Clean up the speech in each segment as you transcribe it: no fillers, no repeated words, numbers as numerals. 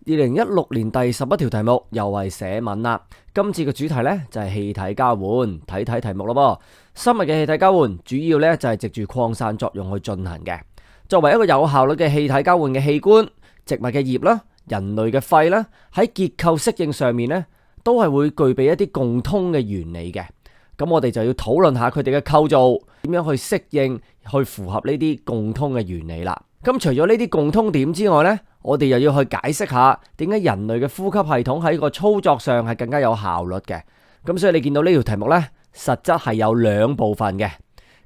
2016年第11條題目又係寫文啦。今次嘅主題呢，就係氣體交換，睇睇題目咯噃。生物嘅氣體交換主要呢，就係藉住擴散作用去進行嘅。作為一個有效率嘅氣體交換嘅器官，植物嘅葉啦、人類嘅肺啦，喺結構適應上面呢，都係會具備一啲共通嘅原理嘅。咁我哋就要討論下佢哋嘅構造，點樣去適應，去符合呢啲共通嘅原理啦。咁除咗呢啲共通點之外呢，我哋又要去解釋下點解人類嘅呼吸系統喺個操作上係更加有效率嘅。咁所以你見到呢條題目呢，實質係有兩部分嘅。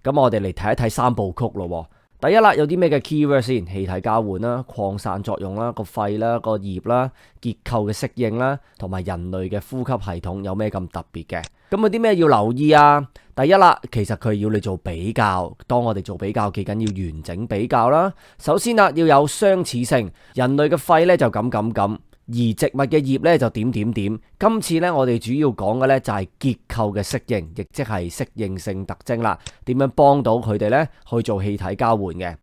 咁我哋嚟睇一睇三部曲咯。第一啦，有啲咩嘅 keyword 先？氣體交換啦、擴散作用啦、個肺啦、個葉啦、結構嘅適應啦，同埋人類嘅呼吸系統有咩咁特別嘅？咁有啲咩要留意啊？第一啦，其實佢要你做比較。當我哋做比較，記緊要完整比較啦。首先啦，要有相似性。人類嘅肺咧就咁，而植物嘅葉咧就點。今次咧我哋主要講嘅咧就係結構嘅適應，亦即係適應性特徵啦。點樣幫到佢哋咧去做氣體交換嘅？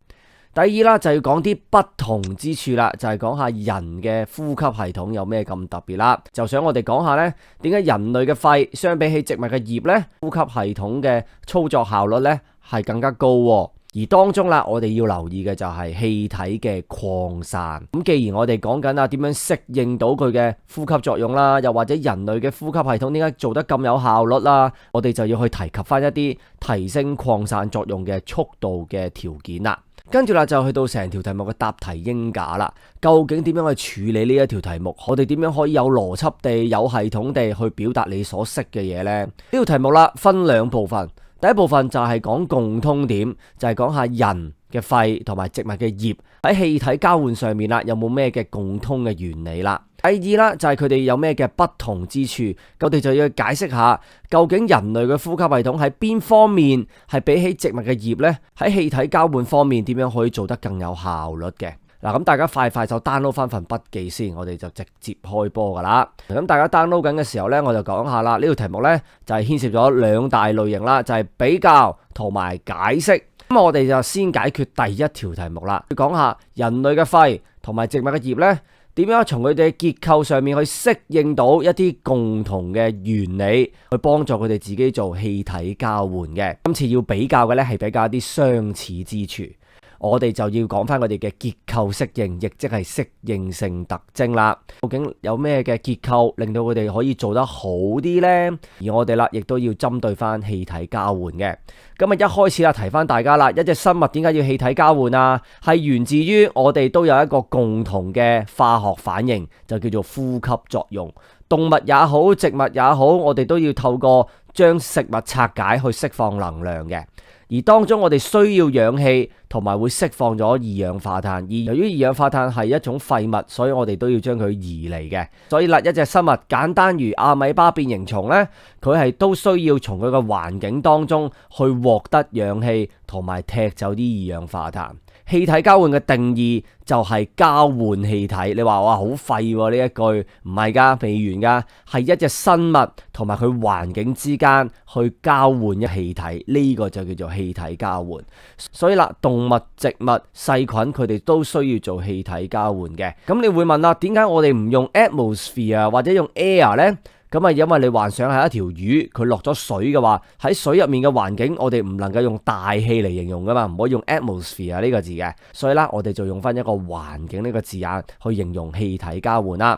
第二啦，就要講啲不同之處啦，就係講下人嘅呼吸系統有咩咁特別啦。就想我哋講下呢，點解人類嘅肺相比起植物嘅葉呢，呼吸系統嘅操作效率呢係更加高喎。而當中啦，我哋要留意嘅就係氣體嘅擴散。咁既然我哋講緊啊點樣適應到佢嘅呼吸作用啦，又或者人類嘅呼吸系統點解做得咁有效率啦，我哋就要去提及翻一啲提升擴散作用嘅速度嘅條件啦。跟住啦，就去到成條題目嘅答題鷹架啦。究竟點樣去處理呢一條題目？我哋點樣可以有邏輯地、有系統地去表達你所識嘅嘢呢？呢條題目啦，分兩部分。第一部分就係講共通點，就係講下人嘅肺同埋植物嘅葉喺氣體交換上面啦，有冇咩嘅共通嘅原理啦？第二啦，就係佢哋有咩嘅不同之處，我哋就要解釋下究竟人類嘅呼吸系統喺邊方面係比起植物嘅葉呢？喺氣體交換方面點樣可以做得更有效率嘅？嗱，咁大家快就 download 翻份筆記先，我哋就直接開波噶啦。咁大家 download 緊嘅時候呢，我就講下啦。呢條題目呢，就係牽涉咗兩大類型啦，就係比較同埋解釋。咁我哋就先解決第一條題目啦，講下人類嘅肺同埋植物嘅葉呢，點樣從佢哋嘅結構上面去適應到一啲共同嘅原理，去幫助佢哋自己做氣體交換嘅。今次要比較嘅呢，係比較一啲相似之處。我哋就要講翻佢哋嘅結構適應，亦即係適應性特徵啦。究竟有咩嘅結構令到佢哋可以做得好啲呢？而我哋啦，亦都要針對翻氣體交換嘅。咁啊，一開始啦，提翻大家啦，一隻生物點解要氣體交換啊？係源自於我哋都有一個共同嘅化學反應，就叫做呼吸作用。動物也好，植物也好，我哋都要透過將食物拆解去釋放能量嘅。而當中我哋需要氧氣，同埋會釋放咗二氧化碳。而由於二氧化碳係一種廢物，所以我哋都要將佢移離嘅。所以啦，一隻生物簡單如阿米巴變形蟲呢，佢係都需要從佢嘅環境當中去獲得氧氣，同埋踢走啲二氧化碳。氣體交換嘅定義就係交換氣體。你話哇好廢喎，呢一句，唔係噶，未完噶，係一隻生物同埋佢環境之間去交換一氣體，呢個就叫做氣體交換。所以啦，動物、植物、細菌佢哋都需要做氣體交換嘅。咁你會問啦，點解我哋唔用 atmosphere 或者用 air 呢？咁啊，因為你幻想係一條魚，佢落咗水嘅話，喺水入面嘅環境，我哋唔能夠用大氣嚟形容噶嘛，唔可以用 atmosphere 呢個字嘅。所以啦，我哋就用翻一個環境呢個字眼去形容氣體交換啦。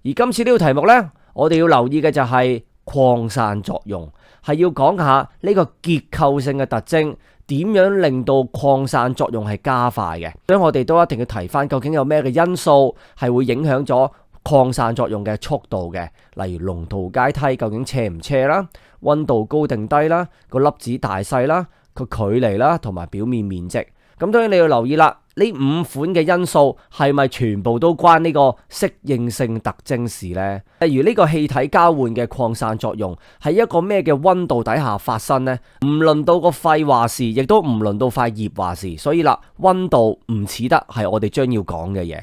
而今次呢個題目呢，我哋要留意嘅就係擴散作用，係要講下呢個結構性嘅特徵，點樣令到擴散作用係加快嘅。所以我哋都一定要提翻，究竟有咩嘅因素係會影響咗擴散作用嘅速度嘅，例如龍圖階梯究竟斜唔斜啦，溫度高定低啦，個粒子大細啦，個距離啦，同埋表面面積。咁當然你要留意啦，呢五款嘅因素係咪全部都關呢個適應性特徵事呢？例如呢個氣體交換嘅擴散作用係一個咩嘅溫度底下發生呢？唔輪到個肺話事，亦都唔輪到塊葉話事。所以啦，溫度唔似得係我哋將要講嘅嘢。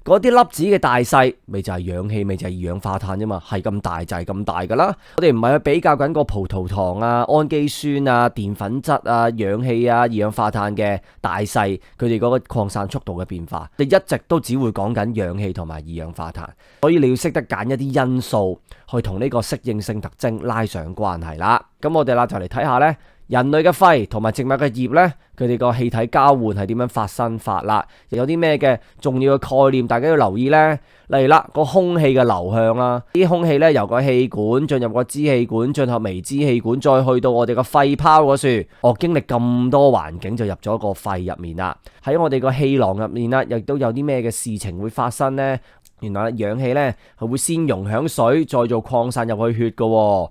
嗰啲粒子嘅大細，咪就係氧氣，咪就係二氧化碳啫嘛，係咁大就係咁大噶啦。我哋唔係去比較緊個葡萄糖啊、氨基酸啊、澱粉質啊、氧氣啊、二氧化碳嘅大細，佢哋嗰個擴散速度嘅變化，你一直都只會講緊氧氣同埋二氧化碳，所以你要識得揀一啲因素去同呢個適應性特徵拉上關係啦。咁我哋啦就嚟睇下呢。人類嘅肺同埋植物嘅葉呢，佢哋個氣體交換係點樣發生法啦？有啲咩嘅重要嘅概念，大家要留意呢？例如啦，個空氣嘅流向啦，啲空氣呢由個氣管進入個支氣管，進入微支氣管，再去到我哋個肺泡嗰處，經歷咁多環境就入咗個肺入面啦。喺我哋個氣囊入面啦，亦都有啲咩嘅事情會發生呢？原來氧氣咧係會先溶響水，再做擴散入去血嘅。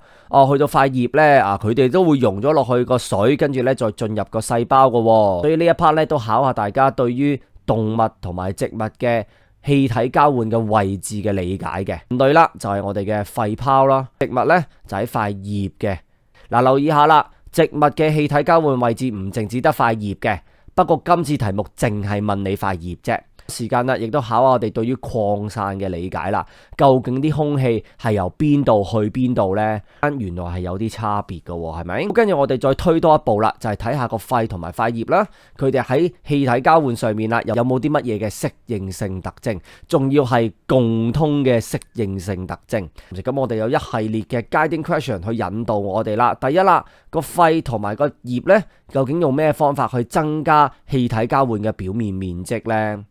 去到塊葉咧，佢哋都會溶咗落去個水，跟住咧再進入個細胞嘅。所以呢一 part 咧都考下大家對於動物同埋植物嘅氣體交換嘅位置嘅理解嘅。人類啦就係我哋嘅肺泡啦，植物咧就喺塊葉嘅。留意下啦，植物嘅氣體交換位置唔淨止得塊葉嘅，不過今次題目淨係問你塊葉啫。時間啦，亦都考下我哋對於擴散嘅理解啦。究竟啲空氣係由邊度去邊度呢？原來係有啲差別嘅，係咪？跟住我哋再推多一步啦，就係睇下個肺同埋塊葉啦，佢哋喺氣體交換上面啦，有冇啲乜嘢嘅適應性特徵？仲要係共通嘅適應性特徵。咁我哋有一系列嘅 guiding question 去引導我哋啦。第一啦，個肺同埋個葉呢，究竟用咩方法去增加氣體交換嘅表面面積呢？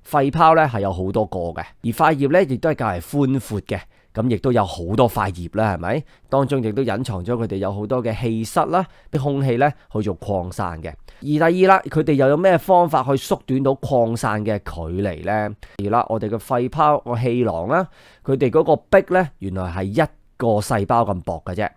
肺泡咧係有好多個嘅，而塊葉咧亦都係較為寬闊嘅，咁亦都有好多塊葉啦，係咪？當中亦都隱藏咗佢哋有好多嘅氣室啦，啲空氣咧去做擴散嘅。而第二啦，佢哋又有咩方法去縮短到擴散嘅距離呢？而啦，我哋嘅肺泡個氣囊啦，佢哋嗰個壁咧，原來係一個細胞咁薄嘅啫。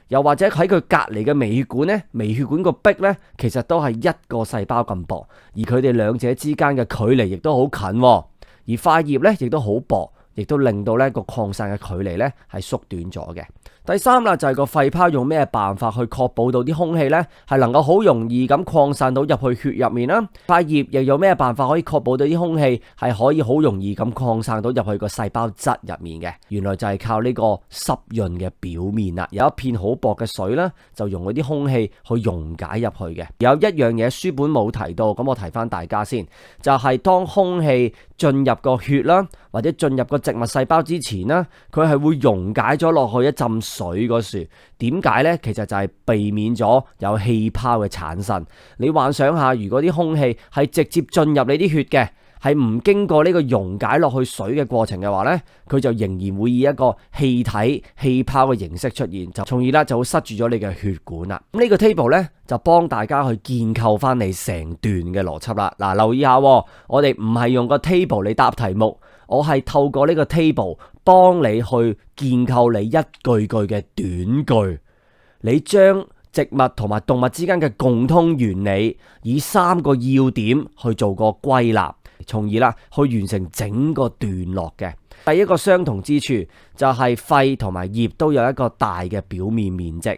又或者喺佢隔離嘅微血管呢，微血管個壁呢，其實都係一個細胞咁薄，而佢哋兩者之間嘅距離亦都好近，而塊葉呢亦都好薄，亦都令到呢個擴散嘅距離呢係縮短咗嘅。第三啦，就係個肺泡用咩辦法去確保到啲空氣呢係能夠好容易咁擴散到入去血入面啦？塊葉又有咩辦法可以確保到啲空氣係可以好容易咁擴散到入去個細胞質入面嘅？原來就係靠呢個濕潤嘅表面啦，有一片好薄嘅水啦，就用嗰啲空氣去溶解入去嘅。有一樣嘢書本冇提到，咁我提翻大家先，就係當空氣進入個血啦，或者進入個植物細胞之前啦，佢係會溶解咗落去一浸水嗰時。點解呢？其實就係避免咗有氣泡嘅產生。你幻想下，如果啲空氣係直接進入你啲血嘅，係唔經過呢個溶解落去水嘅過程嘅話呢，佢就仍然會以一個氣體氣泡嘅形式出現，就從而啦就會塞住咗你嘅血管啦。咁呢個 table 呢，就幫大家去建構翻你成段嘅邏輯啦。留意下，我哋唔係用個 table 嚟答題目，我係透過呢個 table 幫你去建構你一句句嘅短句，你將植物同埋動物之間嘅共通原理，以3個要點去做個歸納，從而啦去完成整個段落嘅。第一個相同之處就係肺同埋葉都有一個大嘅表面面積。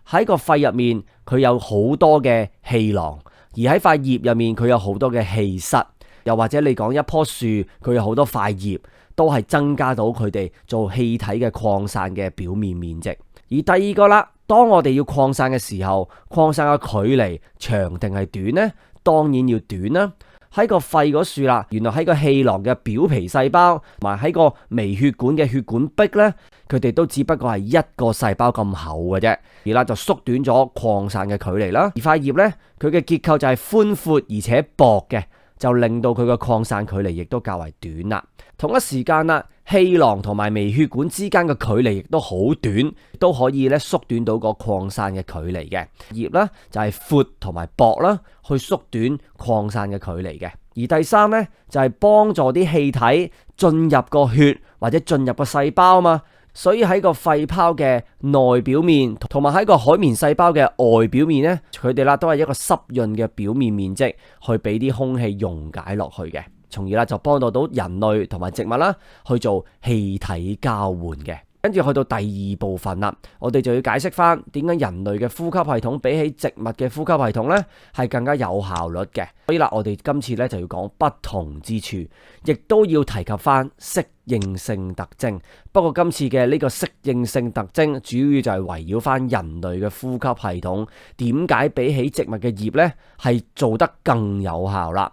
喺個肺入面，佢有好多嘅氣囊，而喺塊葉入面，佢有好多嘅氣室。又或者你講一棵樹，佢有好多塊葉，都係增加到佢哋做氣體嘅擴散嘅表面面積。而第二個啦，當我哋要擴散嘅時候，擴散嘅距離長定係短呢？當然要短啦。喺個肺嗰處啦，原來喺個氣囊嘅表皮細胞，同埋喺個微血管嘅血管壁呢，佢哋都只不過係一個細胞咁厚嘅啫，而啦就縮短咗擴散嘅距離啦。而塊葉呢，佢嘅結構就係寬闊而且薄嘅，就令到佢嘅擴散距離亦都較為短啦。同一時間啦，氣囊同埋微血管之間嘅距離亦都好短，都可以咧縮短到個擴散嘅距離嘅。葉啦就係闊同埋薄啦，去縮短擴散嘅距離嘅。而第三咧就係幫助啲氣體進入個血或者進入個細胞啊嘛。所以喺個肺泡嘅內表面，同埋喺個海綿細胞嘅外表面呢，佢哋啦都係一個濕潤嘅表面面積，去俾啲空氣溶解落去嘅，從而啦就幫到人類同埋植物啦去做氣體交換嘅。跟住去到第二部分啦，我哋就要解釋翻點解人類嘅呼吸系統比起植物嘅呼吸系統呢係更加有效率嘅。所以啦，我哋今次呢就要講不同之處，亦都要提及翻適應性特徵。不過今次嘅呢個適應性特徵主要就係圍繞翻人類嘅呼吸系統，點解比起植物嘅葉呢係做得更有效啦。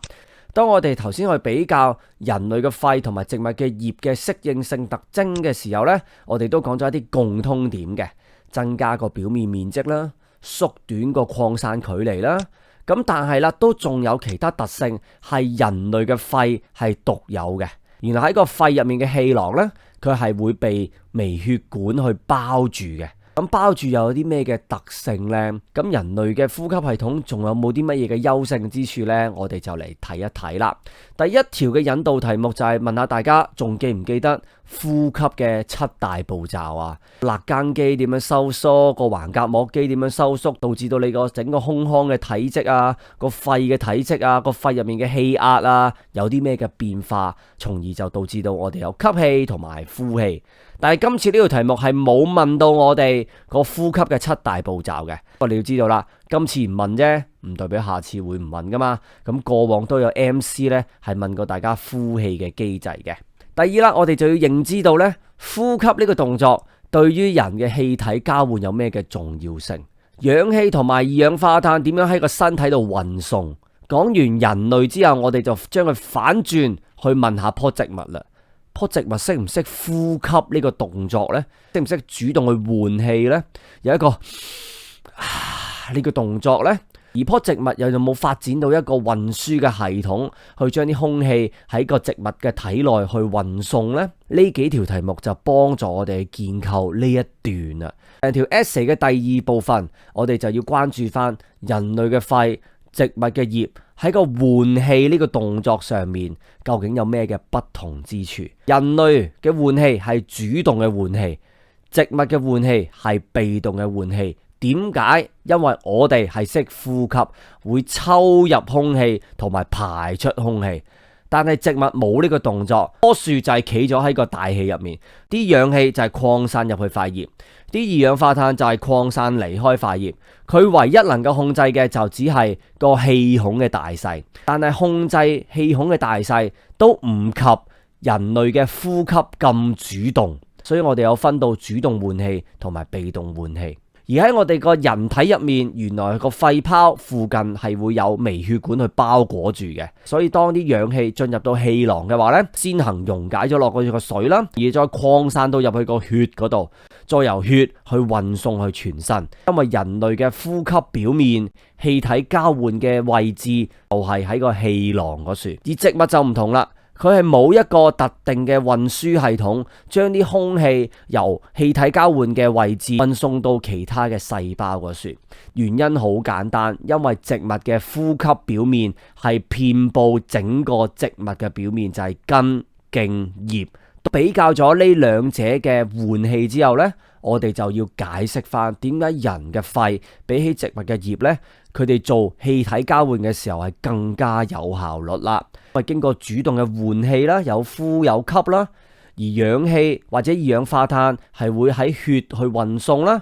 當我哋頭先去比較人類嘅肺同埋植物嘅葉嘅適應性特徵嘅時候呢，我哋都講咗一啲共通點嘅，增加個表面面積啦，縮短個擴散距離啦。咁但係啦，都仲有其他特性係人類嘅肺係獨有嘅。原來喺個肺入面嘅氣囊呢，佢係會被微血管去包住嘅。咁包住又有啲咩嘅特性呢？咁人類嘅呼吸系統仲有冇啲乜嘢嘅優勝之處呢？我哋就嚟睇一睇啦。第一條嘅引導題目就係問下大家，仲記唔記得呼吸嘅7大步驟啊？肋間肌點樣收縮，個橫膈膜肌點樣收縮，導致到你個整個胸腔嘅體積啊，個肺嘅體積啊，個肺入面嘅氣壓啊，有啲咩嘅變化，從而就導致到我哋有吸氣同埋呼氣。但係今次呢條題目係冇問到我哋個呼吸嘅7大步驟嘅。不過你要知道啦，今次唔問啫，唔代表下次會唔問噶嘛。咁過往都有 MC 呢係問過大家呼氣嘅機制嘅。第二啦，我哋就要認知到呢，呼吸呢個動作對於人嘅氣體交換有咩嘅重要性？氧氣同埋二氧化碳點樣喺個身體度運送？講完人類之後，我哋就將佢反轉去問下棵植物啦。棵植物識唔識呼吸呢個動作呢？識唔識主動去換氣呢？有一個呢個動作呢？而棵植物又有冇發展到一個運輸嘅系統，去將啲空氣喺個植物嘅體內去運送呢？呢幾條題目就幫助我哋去建構呢一段啦。成條 essay 嘅第二部分，我哋就要關注翻人類嘅肺、植物嘅葉喺個換氣呢個動作上面，究竟有咩嘅不同之處？人類嘅換氣係主動嘅換氣，植物嘅換氣係被動嘅換氣。點解？因為我哋係識呼吸，會抽入空氣同埋排出空氣，但係植物冇呢個動作。棵樹就係企咗喺個大氣入面，啲氧氣就係擴散入去塊葉，啲二氧化碳就係擴散離開塊葉。佢唯一能夠控制嘅就只係個氣孔嘅大細，但係控制氣孔嘅大細都唔及人類嘅呼吸咁主動。所以我哋有分到主動換氣同埋被動換氣。而喺我哋個人體入面，原來個肺泡附近係會有微血管去包裹住嘅，所以當啲氧氣進入到氣囊嘅話呢，先行溶解咗落去個水啦，而再擴散到入去個血嗰度，再由血去運送去全身。因為人類嘅呼吸表面氣體交換嘅位置就係喺個氣囊嗰處，而植物就唔同啦。佢係冇一個特定嘅運輸系統，將啲空氣由氣體交換嘅位置運送到其他嘅細胞嗰處。原因好簡單，因為植物嘅呼吸表面係遍布整個植物嘅表面，就係根、莖、葉。比較咗呢兩者嘅換氣之後呢，我哋就要解釋翻點解人嘅肺比起植物嘅葉呢，佢哋做氣體交換嘅時候係更加有效率啦。因為經過主動嘅換氣啦，有呼有吸啦，而氧氣或者二氧化碳係會喺血去運送啦。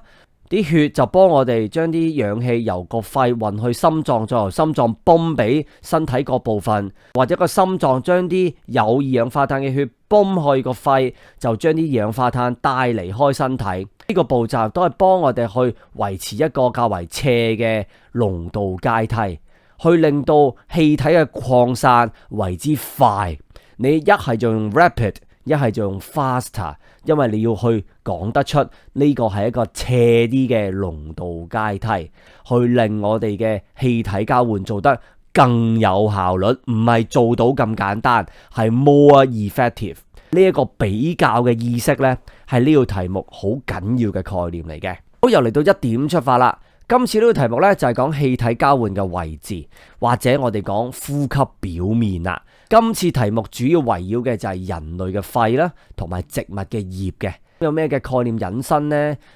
啲血就幫我哋將啲氧氣由個肺運去心臟，再由心臟泵俾身體各部分，或者個心臟將啲有二氧化碳嘅血泵去個肺，就將啲二氧化碳帶離開身體。呢個步驟都係幫我哋去維持一個較為斜嘅濃度階梯，去令到氣體嘅擴散為之快。你一係就用 rapid，一係就用 faster， 因為你要去講得出呢個係一個斜啲嘅濃度階梯，去令我哋嘅氣體交換做得更有效率，唔係做到咁簡單，係 more effective。呢一個比較嘅意識呢，係呢個題目好緊要嘅概念嚟嘅。好，又嚟到1點出發啦。今次呢個題目呢，就係講氣體交換嘅位置，或者我哋講呼吸表面啦。今次題目主要圍繞嘅就係人類嘅肺啦，同埋植物嘅葉嘅。有咩嘅概念引申呢？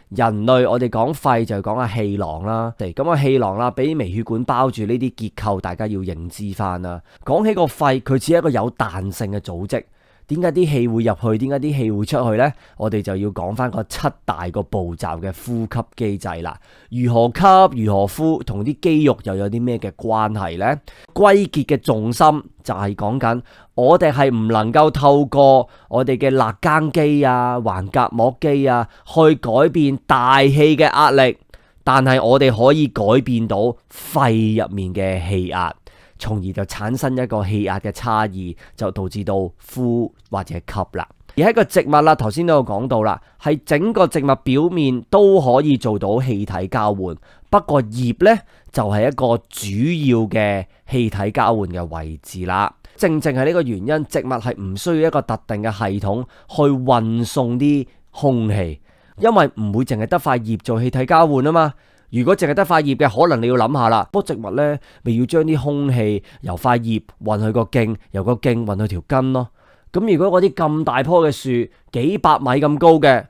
人類我哋講肺就講下氣囊啦，咁個氣囊啦，俾微血管包住呢啲結構，大家要認知翻啦。講起個肺，佢只係一個有彈性嘅組織，點解啲氣會入去？點解啲氣會出去呢？我哋就要講翻個7大個步驟嘅呼吸機制啦。如何吸？如何呼？同啲肌肉又有啲咩嘅關係呢？歸結嘅重心就係講緊我哋係唔能夠透過我哋嘅肋間肌啊、橫膈膜肌啊去改變大氣嘅壓力，但係我哋可以改變到肺入面嘅氣壓，從而就產生一個氣壓嘅差異，就導致到呼或者吸啦。而喺個植物啦，頭先都有講到啦，係整個植物表面都可以做到氣體交換，不過葉呢，就係一個主要嘅氣體交換嘅位置啦。正正係呢個原因，植物係唔需要一個特定嘅系統去運送啲空氣，因為唔會淨係得塊葉做氣體交換啊嘛。如果淨係得塊葉嘅，可能你要諗下啦，棵植物呢，咪要將啲空氣由塊葉運去個莖，由個莖運去條根咯。咁如果嗰啲咁大棵嘅樹，幾百米咁高嘅，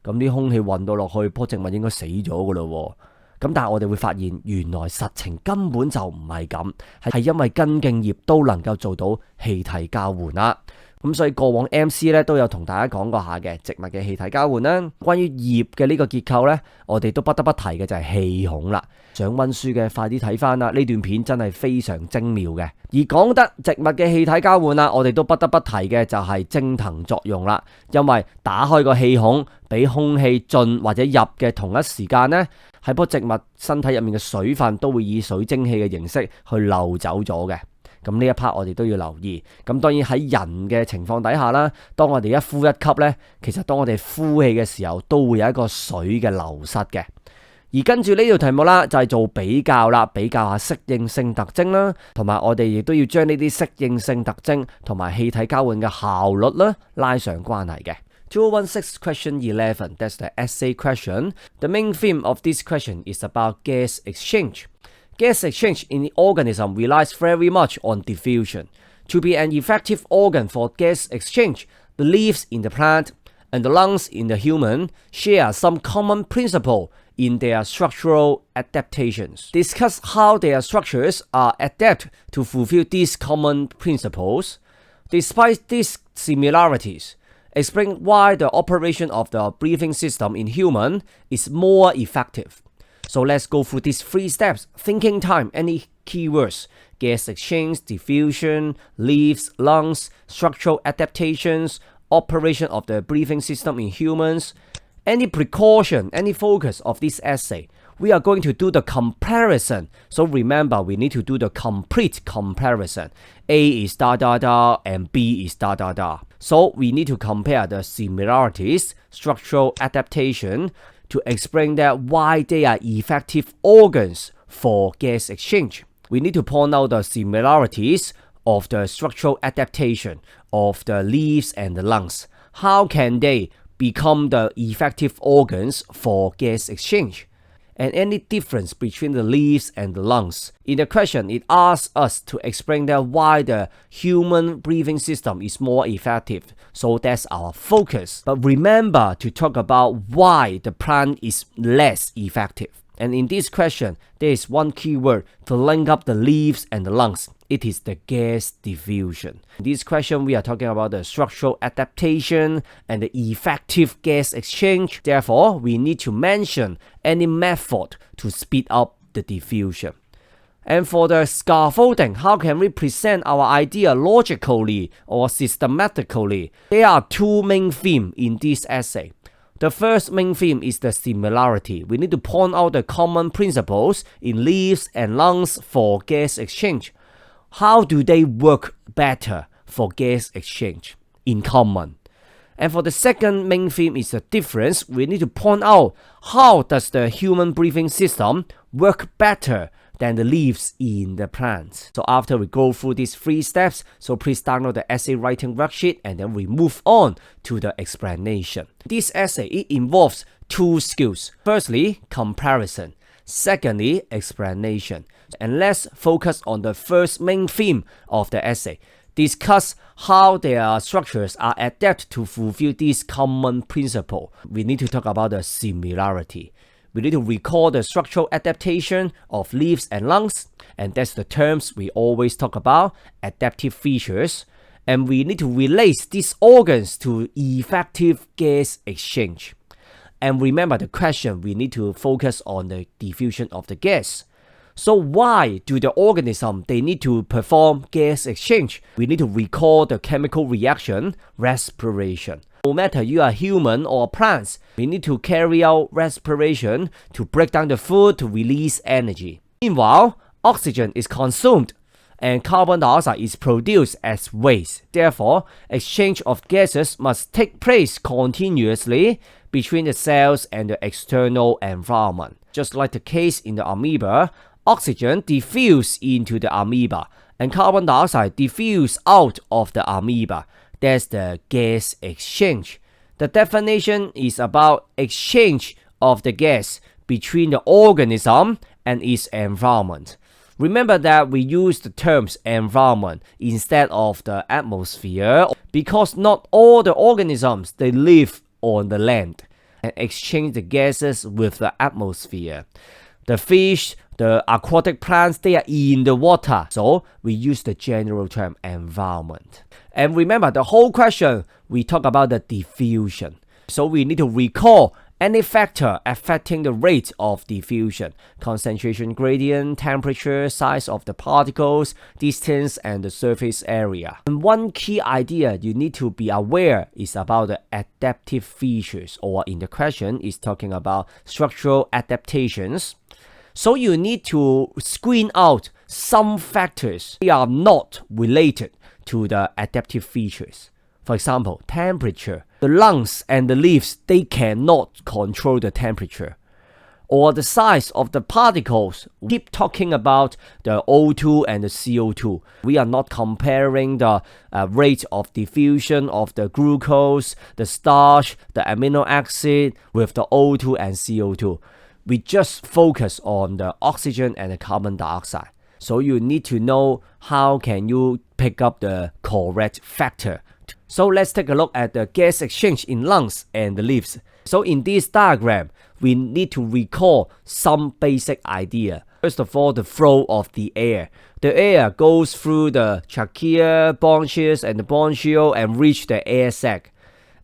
咁啲空氣運到落去，棵植物應該死咗噶咯。咁但係我哋會發現，原來實情根本就唔係咁，係因為根莖葉都能夠做到氣體交換啦。咁所以過往 MC 咧都有同大家講過下嘅植物嘅氣體交換啦。關於葉嘅呢個結構呢，我哋都不得不提嘅就係氣孔啦。想溫書嘅快啲睇翻啦，呢段片真係非常精妙嘅。而講得植物嘅氣體交換啦，我哋都不得不提嘅就係蒸騰作用啦。因為打開個氣孔，俾空氣進或者入嘅同一時間呢，喺棵植物身體入面嘅水分都會以水蒸氣嘅形式去漏走咗嘅。咁呢一 part 我哋都要留意。咁當然喺人嘅情況底下啦，當我哋一呼一吸呢，其實當我哋呼氣嘅時候，都會有一個水嘅流失嘅。而跟住呢條題目啦，就係做比較啦，比較下適應性特徵啦，同埋我哋亦都要將呢啲適應性特徵同埋氣體交換嘅效率啦拉上關係嘅。2016 question 11, that's the essay question. The main theme of this question is about gas exchange. Gas exchange in the organism relies very much on diffusion. To be an effective organ for gas exchange, the leaves in the plant and the lungs in the human share some common principle in their structural adaptations. Discuss how their structures are adapted to fulfill these common principles. Despite these similarities, explain why the operation of the breathing system in human is more effective. So let's go through these 3 steps. Thinking time, any keywords: gas exchange, diffusion, leaves, lungs, structural adaptations, operation of the breathing system in humans. Any precaution, any focus of this essay, we are going to do the comparison. So remember, we need to do the complete comparison. A is da da da and B is da da da. So we need to compare the similarities, structural adaptation, to explain that why they are effective organs for gas exchange. We need to point out the similarities of the structural adaptation of the leaves and the lungs. How can they become the effective organs for gas exchange? And any difference between the leaves and the lungs. In the question, it asks us to explain that why the human breathing system is more effective. So that's our focus. But remember to talk about why the plant is less effective. And in this question, there is one keyword to link up the leaves and the lungs. It is the gas diffusion. In this question, we are talking about the structural adaptation and the effective gas exchange. Therefore, we need to mention any method to speed up the diffusion. And for the scaffolding, how can we present our idea logically or systematically? There are 2 main themes in this essay. The first main theme is the similarity. We need to point out the common principles in leaves and lungs for gas exchange. How do they work better for gas exchange in common? And for the second main theme is the difference. We need to point out how does the human breathing system work better than the leaves in the plants. So after we go through these 3 steps, so please download the essay writing worksheet and then we move on to the explanation. This essay, it involves 2 skills. Firstly, comparison. Secondly, explanation. And let's focus on the first main theme of the essay. Discuss how their structures are adapted to fulfill this common principle. We need to talk about the similarity. We need to recall the structural adaptation of leaves and lungs, and that's the terms we always talk about, adaptive features. and we need to relate these organs to effective gas exchange. And remember the question, we need to focus on the diffusion of the gas. So why do the organism, they need to perform gas exchange? We need to recall the chemical reaction, respiration. No matter you are human or plants, we need to carry out respiration to break down the food to release energy. Meanwhile, oxygen is consumed and carbon dioxide is produced as waste. Therefore, exchange of gases must take place continuously between the cells and the external environment. Just like the case in the amoeba, oxygen diffuses into the amoeba and carbon dioxide diffuses out of the amoeba. That's the gas exchange. The definition is about exchange of the gas between the organism and its environment. Remember that we use the terms environment instead of the atmosphere because not all the organisms, they live on the land and exchange the gases with the atmosphere. The fish, the aquatic plants, they are in the water. So we use the general term environment. And remember the whole question, we talk about the diffusion. So we need to recall any factor affecting the rate of diffusion: concentration gradient, temperature, size of the particles, distance, and the surface area. And one key idea you need to be aware is about the adaptive features, or in the question is talking about structural adaptations. So you need to screen out some factors that are not related to the adaptive features. For example, temperature. The lungs and the leaves, they cannot control the temperature. Or the size of the particles. We keep talking about the O2 and the CO2. We are not comparing the rate of diffusion of the glucose, the starch, the amino acid with the O2 and CO2. We just focus on the oxygen and the carbon dioxide. So you need to know how can you pick up the correct factor. So let's take a look at the gas exchange in lungs and the leaves. So in this diagram, we need to recall some basic idea. First of all, the flow of the air. The air goes through the trachea, bronchus, and the bronchiole and reach the air sac.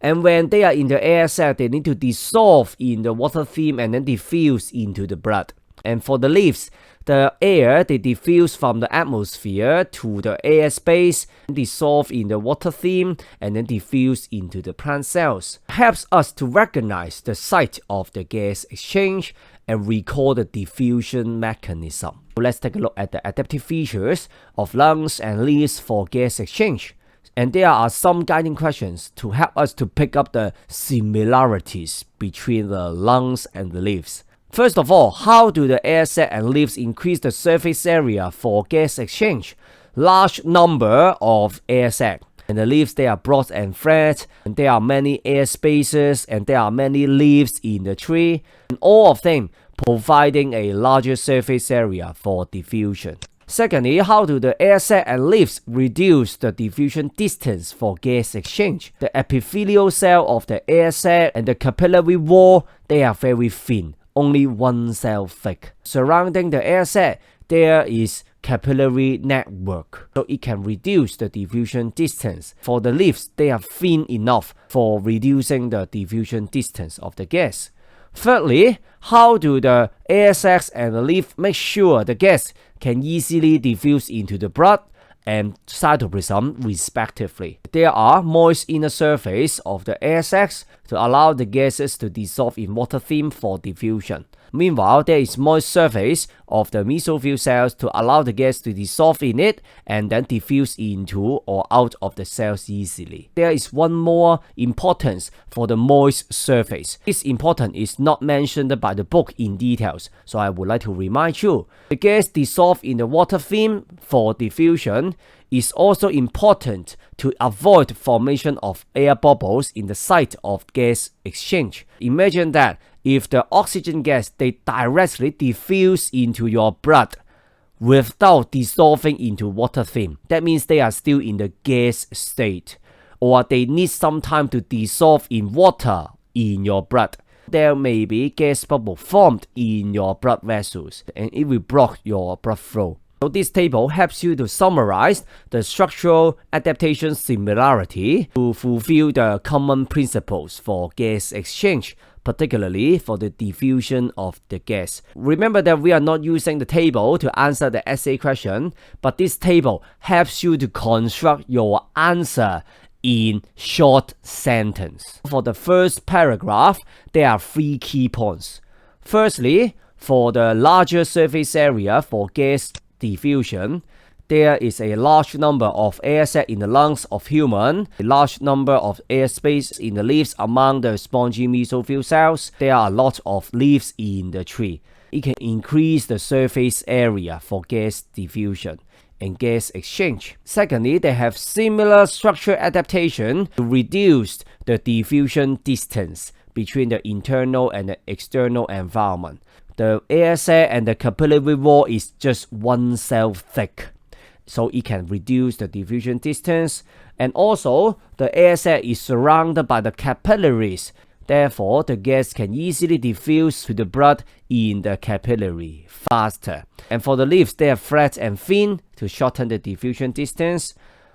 And when they are in the air sac, they need to dissolve in the water film and then diffuse into the blood. And for the leaves, the air, they diffuse from the atmosphere to the air space, dissolve in the water film, and then diffuse into the plant cells. It helps us to recognize the site of the gas exchange and recall the diffusion mechanism. Let's take a look at the adaptive features of lungs and leaves for gas exchange. And there are some guiding questions to help us to pick up the similarities between the lungs and the leaves. First of all, how do the air sac and leaves increase the surface area for gas exchange? Large number of air sac. And the leaves, they are broad and flat, and there are many air spaces, and there are many leaves in the tree, and all of them providing a larger surface area for diffusion. Secondly, how do the air sac and leaves reduce the diffusion distance for gas exchange? The epithelial cell of the air sac and the capillary wall, they are very thin, only one cell thick. Surrounding the air sac, there is capillary network, so it can reduce the diffusion distance. For the leaves, they are thin enough for reducing the diffusion distance of the gas. Thirdly, how do the air sacs and the leaf make sure the gas can easily diffuse into the blood and cytoplasm respectively? There are moist inner surface of the air sacs to allow the gases to dissolve in water film for diffusion. Meanwhile, there is moist surface of the mesophyll cells to allow the gas to dissolve in it and then diffuse into or out of the cells easily. There is one more importance for the moist surface. This importance is not mentioned by the book in details, so I would like to remind you. The gas dissolved in the water film for diffusion is also important to avoid formation of air bubbles in the site of gas exchange. Imagine that if the oxygen gas, they directly diffuse into your blood without dissolving into water film, that means they are still in the gas state, or they need some time to dissolve in water in your blood. There may be gas bubble formed in your blood vessels and it will block your blood flow. So this table helps you to summarize the structural adaptation similarity to fulfill the common principles for gas exchange, particularly for the diffusion of the gas. Remember that we are not using the table to answer the essay question, but this table helps you to construct your answer in short sentence. For the first paragraph, there are 3 key points. Firstly, for the larger surface area for gas diffusion, there is a large number of air sac in the lungs of human, a large number of airspace in the leaves among the spongy mesophyll cells. There are a lot of leaves in the tree. It can increase the surface area for gas diffusion and gas exchange. Secondly, they have similar structural adaptation to reduce the diffusion distance between the internal and the external environment. The air sac and the capillary wall is just 1 cell thick, so it can reduce the diffusion distance. And also, the air sac is surrounded by the capillaries. Therefore, the gas can easily diffuse to the blood in the capillary faster. And for the leaves, they are flat and thin to shorten the diffusion distance.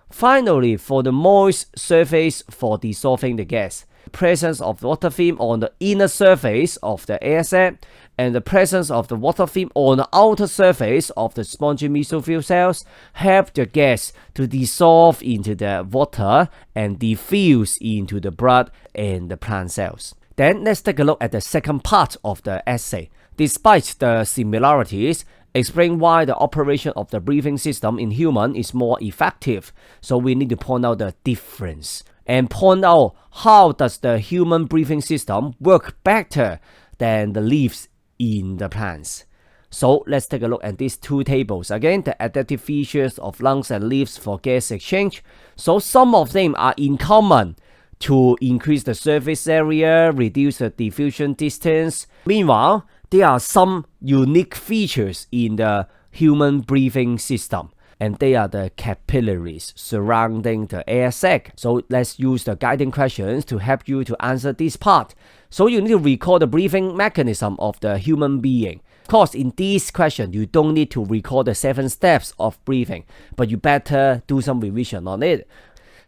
Finally, for the moist surface for dissolving the gas, the presence of the water film on the inner surface of the air sac and the presence of the water film on the outer surface of the spongy mesophyll cells help the gas to dissolve into the water and diffuse into the blood and the plant cells. Then let's take a look at the second part of the essay. Despite the similarities, explain why the operation of the breathing system in human is more effective. So we need to point out the difference and point out how does the human breathing system work better than the leaves in the plants. So let's take a look at these 2 tables. Again, the adaptive features of lungs and leaves for gas exchange. So some of them are in common to increase the surface area, reduce the diffusion distance. Meanwhile, there are some unique features in the human breathing system, and they are the capillaries surrounding the air sac. So let's use the guiding questions to help you to answer this part. So you need to recall the breathing mechanism of the human being. Of course, in this question, you don't need to recall the 7 steps of breathing, but you better do some revision on it.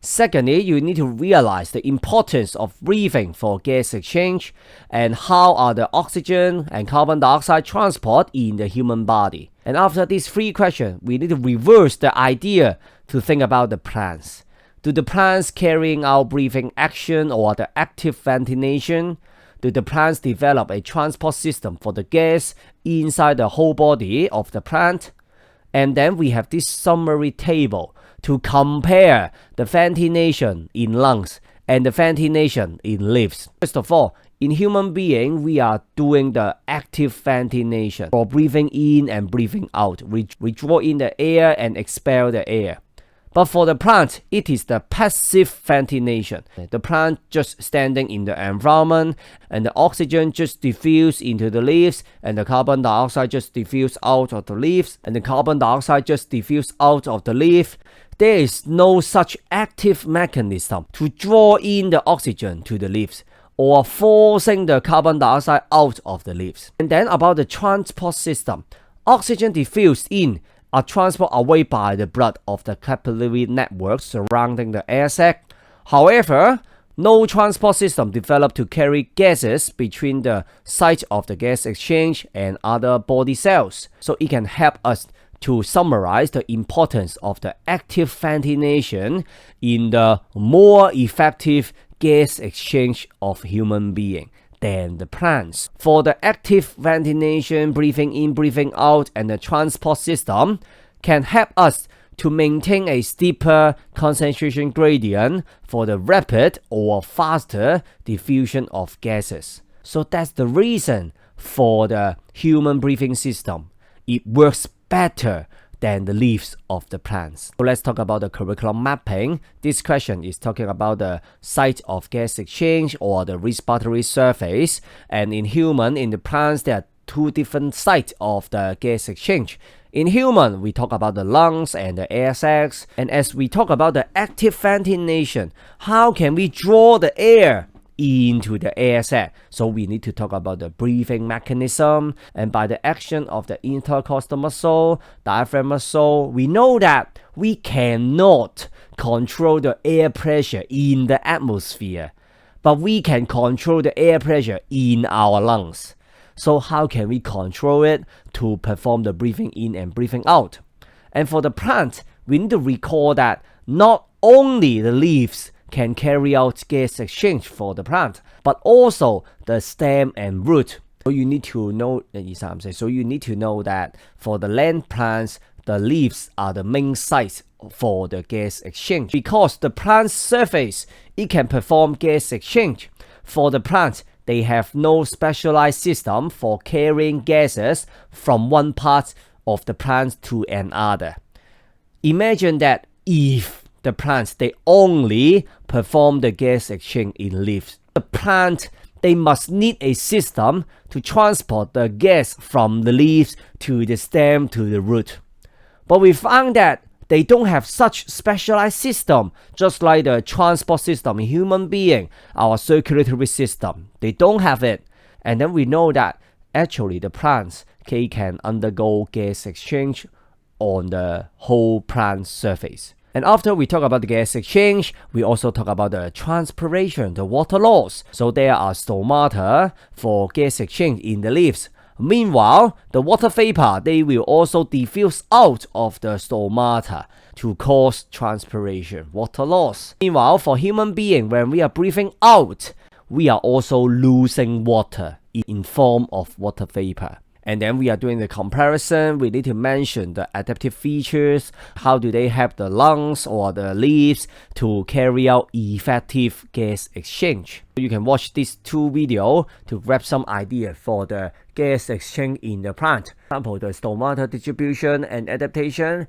Secondly, you need to realize the importance of breathing for gas exchange and how are the oxygen and carbon dioxide transport in the human body. And after these 3 questions, we need to reverse the idea to think about the plants. Do the plants carrying out breathing action or the active ventilation? Do the plants develop a transport system for the gas inside the whole body of the plant? And then we have this summary table to compare the ventilation in lungs and the ventilation in leaves. First of all, in human being, we are doing the active ventilation for breathing in and breathing out. We draw in the air and expel the air. But for the plant, it is the passive ventilation. The plant just standing in the environment, and the oxygen just diffuse into the leaves, and the carbon dioxide just diffuse out of the leaves, and the carbon dioxide just diffuse out of the leaf. There is no such active mechanism to draw in the oxygen to the leaves or forcing the carbon dioxide out of the leaves. And then about the transport system, oxygen diffused in are transported away by the blood of the capillary network surrounding the air sac. However, no transport system developed to carry gases between the site of the gas exchange and other body cells. So it can help us to summarize the importance of the active ventilation in the more effective gas exchange of human being than the plants. For the active ventilation, breathing in, breathing out, and the transport system can help us to maintain a steeper concentration gradient for the rapid or faster diffusion of gases. So that's the reason for the human breathing system. It works better than the leaves of the plants. So let's talk about the curriculum mapping. This question is talking about the site of gas exchange or the respiratory surface. And in human, in the plants, there are 2 different sites of the gas exchange. In human, we talk about the lungs and the air sacs. And as we talk about the active ventilation, how can we draw the air into the air sac. So we need to talk about the breathing mechanism, and by the action of the intercostal muscle, diaphragm muscle, we know that we cannot control the air pressure in the atmosphere, but we can control the air pressure in our lungs. So how can we control it to perform the breathing in and breathing out? And for the plant, we need to recall that not only the leaves can carry out gas exchange for the plant, but also the stem and root. So you need to know that for the land plants, the leaves are the main sites for the gas exchange. Because the plant's surface, it can perform gas exchange. For the plant, they have no specialized system for carrying gases from one part of the plant to another. Imagine that if the plants, they only perform the gas exchange in leaves, the plant, they must need a system to transport the gas from the leaves to the stem to the root. But we found that they don't have such specialized system, just like the transport system in human being, our circulatory system. They don't have it. And then we know that actually the plants can undergo gas exchange on the whole plant surface. And after we talk about the gas exchange, we also talk about the transpiration, the water loss. So there are stomata for gas exchange in the leaves. Meanwhile, the water vapor, they will also diffuse out of the stomata to cause transpiration, water loss. Meanwhile, for human being, when we are breathing out, we are also losing water in form of water vapor. And then we are doing the comparison. We need to mention the adaptive features. How do they help the lungs or the leaves to carry out effective gas exchange? You can watch these two videos to grab some idea for the gas exchange in the plant. For example, the stomata distribution and adaptation.